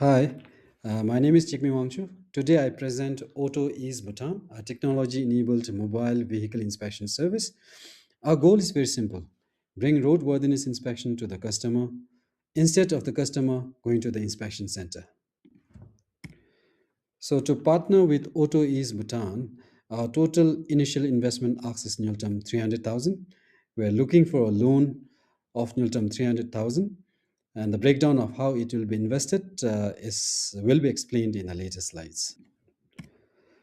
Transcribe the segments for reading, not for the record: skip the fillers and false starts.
Hi, my name is Chikmi Wangchu. Today I present Auto Ease Bhutan, a technology-enabled mobile vehicle inspection service. Our goal is very simple: bring roadworthiness inspection to the customer instead of the customer going to the inspection center. So to partner with Auto Ease Bhutan, our total initial investment asks is Newton 300,000. We're looking for a loan of Newton 300,000, and the breakdown of how it will be invested is will be explained in the later slides.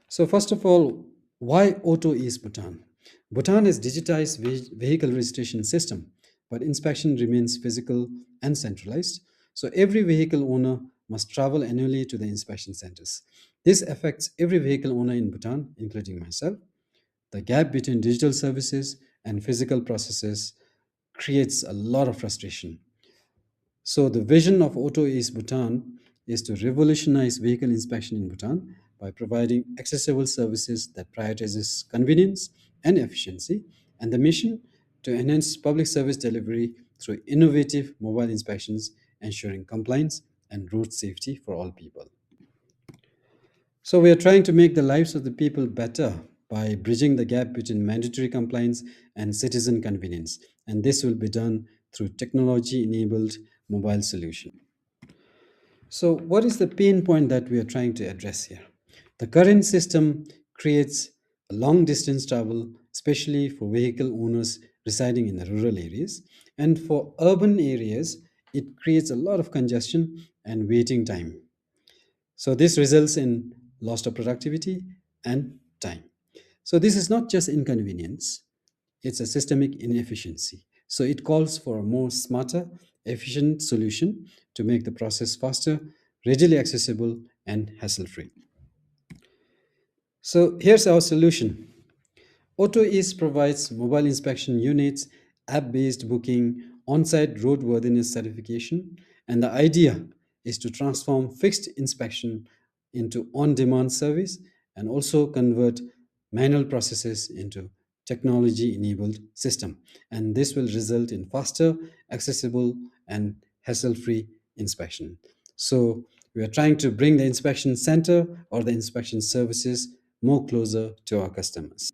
So first of all, why Auto East Bhutan? Bhutan has digitized vehicle registration system, but inspection remains physical and centralized. So every vehicle owner must travel annually to the inspection centers. This affects every vehicle owner in Bhutan, including myself. The gap between digital services and physical processes creates a lot of frustration. So the vision of Auto East Bhutan is to revolutionize vehicle inspection in Bhutan by providing accessible services that prioritizes convenience and efficiency, and the mission to enhance public service delivery through innovative mobile inspections, ensuring compliance and road safety for all people. So we are trying to make the lives of the people better by bridging the gap between mandatory compliance and citizen convenience, and this will be done through technology-enabled mobile solution. So, what is the pain point that we are trying to address here? The current system creates a long distance travel, especially for vehicle owners residing in the rural areas. And for urban areas, it creates a lot of congestion and waiting time. So, this results in loss of productivity and time. So, this is not just inconvenience, it's a systemic inefficiency. So it calls for a more smarter, efficient solution to make the process faster, readily accessible, and hassle-free. So here's our solution. AutoEase provides mobile inspection units, app-based booking, on-site roadworthiness certification, and the idea is to transform fixed inspection into on-demand service and also convert manual processes into technology-enabled system. And this will result in faster, accessible, and hassle-free inspection. So we are trying to bring the inspection center or the inspection services more closer to our customers.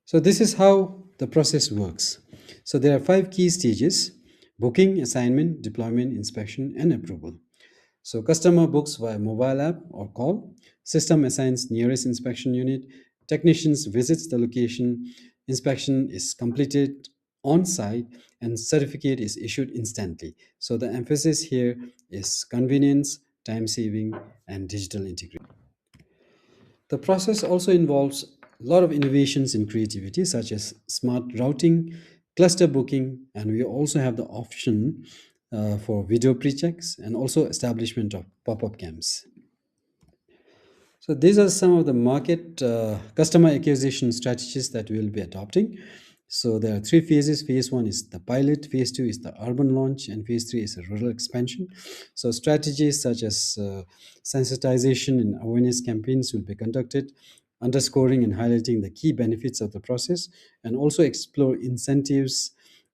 So this is how the process works. So there are five key stages: booking, assignment, deployment, inspection, and approval. So customer books via mobile app or call, system assigns nearest inspection unit, technicians visits the location, inspection is completed on site, and certificate is issued instantly. So the emphasis here is convenience, time saving, and digital integration. The process also involves a lot of innovations in creativity, such as smart routing, cluster booking, and we also have the option for video pre-checks and also establishment of pop-up cams. So these are some of the market customer acquisition strategies that we will be adopting. So there are three phases. Phase one is the pilot, phase two is the urban launch, and phase three is a rural expansion. So strategies such as sensitization and awareness campaigns will be conducted, underscoring and highlighting the key benefits of the process, and also explore incentives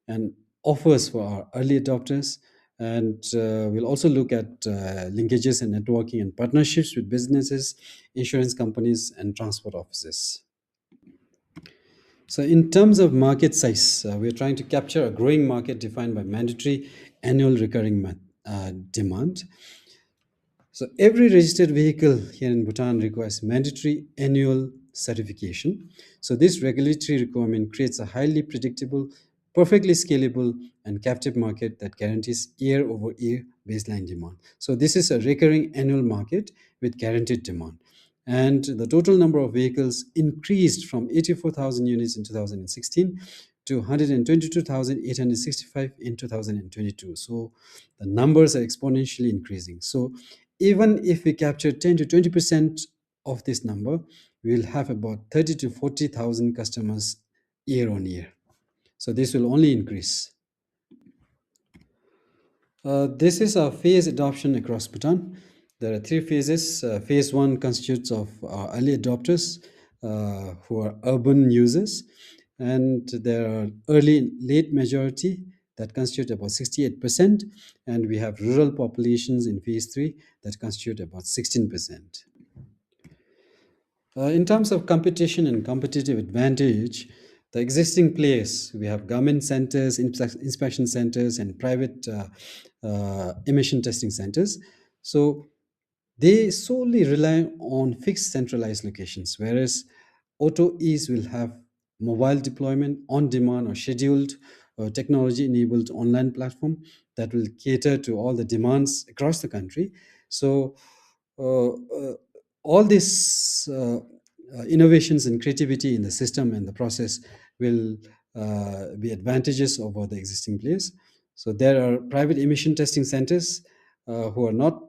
and offers for our early adopters. And we'll also look at linkages and networking and partnerships with businesses, insurance companies, and transport offices. So, in terms of market size, we're trying to capture a growing market defined by mandatory annual recurring demand. So, every registered vehicle here in Bhutan requires mandatory annual certification. So, this regulatory requirement creates a highly predictable, perfectly scalable, and captive market that guarantees year over year baseline demand. So, this is a recurring annual market with guaranteed demand. And the total number of vehicles increased from 84,000 units in 2016 to 122,865 in 2022. So the numbers are exponentially increasing. So even if we capture 10 to 20% of this number, we'll have about 30 to 40,000 customers year on year. So this will only increase. This is our phase adoption across Bhutan. There are three phases. Phase one constitutes of early adopters who are urban users, and there are early and late majority that constitute about 68%, and we have rural populations in phase 3 that constitute about 16%. In terms of competition and competitive advantage, the existing players, we have government centers, inspection centers, and private emission testing centers. So they solely rely on fixed centralized locations, whereas AutoEase will have mobile deployment, on demand or scheduled technology enabled online platform that will cater to all the demands across the country. So all these innovations and creativity in the system and the process will be advantages over the existing players. So there are private emission testing centers who are not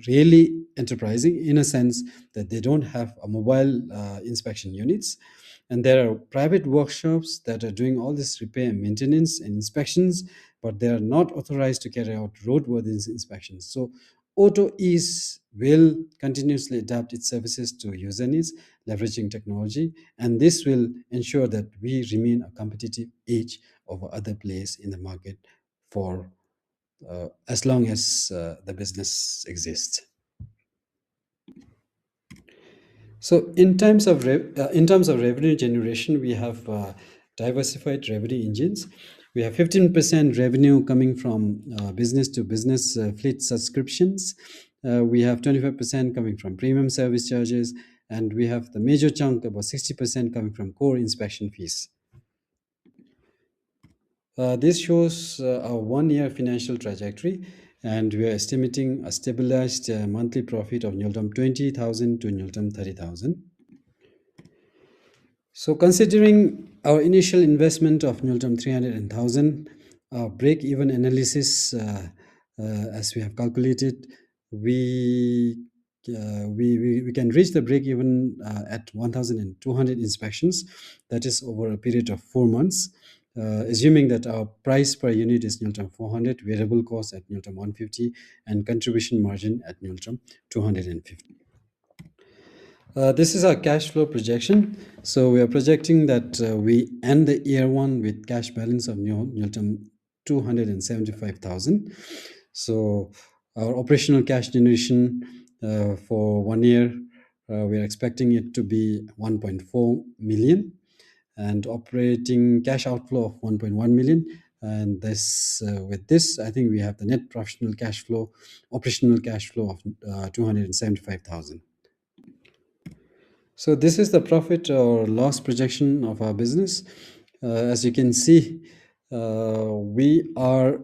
really enterprising, in a sense that they don't have a mobile inspection units, and there are private workshops that are doing all this repair and maintenance and inspections, but they are not authorized to carry out roadworthiness inspections. So AutoEase will continuously adapt its services to user needs, leveraging technology, and this will ensure that we remain a competitive edge over other players in the market for as long as the business exists. So in terms of revenue generation, we have diversified revenue engines. We have 15% revenue coming from business to business fleet subscriptions. We have 25% coming from premium service charges, and we have the major chunk, about 60%, coming from core inspection fees. This shows our 1-year financial trajectory, and we are estimating a stabilized monthly profit of 20,000 to 30,000. So considering our initial investment of 300,000, our break-even analysis, as we have calculated, we can reach the break-even at 1,200 inspections. That is over a period of 4 months. Assuming that our price per unit is 400, variable cost at 150, and contribution margin at 250. This is our cash flow projection. So we are projecting that we end the year 1 with cash balance of 275,000. So our operational cash generation for 1 year, we are expecting it to be 1.4 million, and operating cash outflow of 1.1 million. And this, with this, I think we have the net operational cash flow of 275,000. So this is the profit or loss projection of our business. As you can see, we are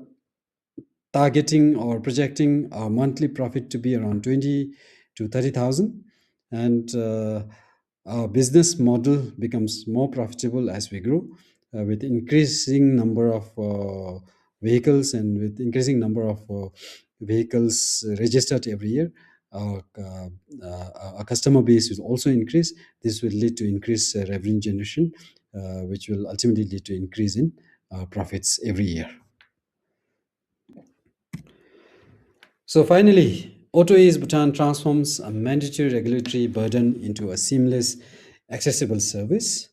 targeting or projecting our monthly profit to be around 20 to 30,000, and our business model becomes more profitable as we grow, with increasing number of vehicles, and with increasing number of vehicles registered every year. Our customer base will also increase. This will lead to increased revenue generation, which will ultimately lead to increase in profits every year. So finally, AutoEase Bhutan transforms a mandatory regulatory burden into a seamless, accessible service.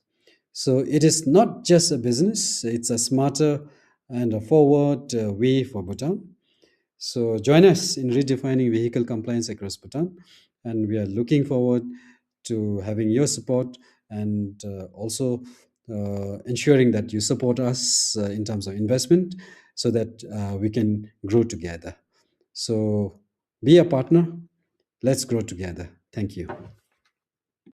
So it is not just a business, it's a smarter and a forward way for Bhutan. So join us in redefining vehicle compliance across Bhutan, and we are looking forward to having your support, and also ensuring that you support us in terms of investment, so that we can grow together. So be a partner. Let's grow together. Thank you.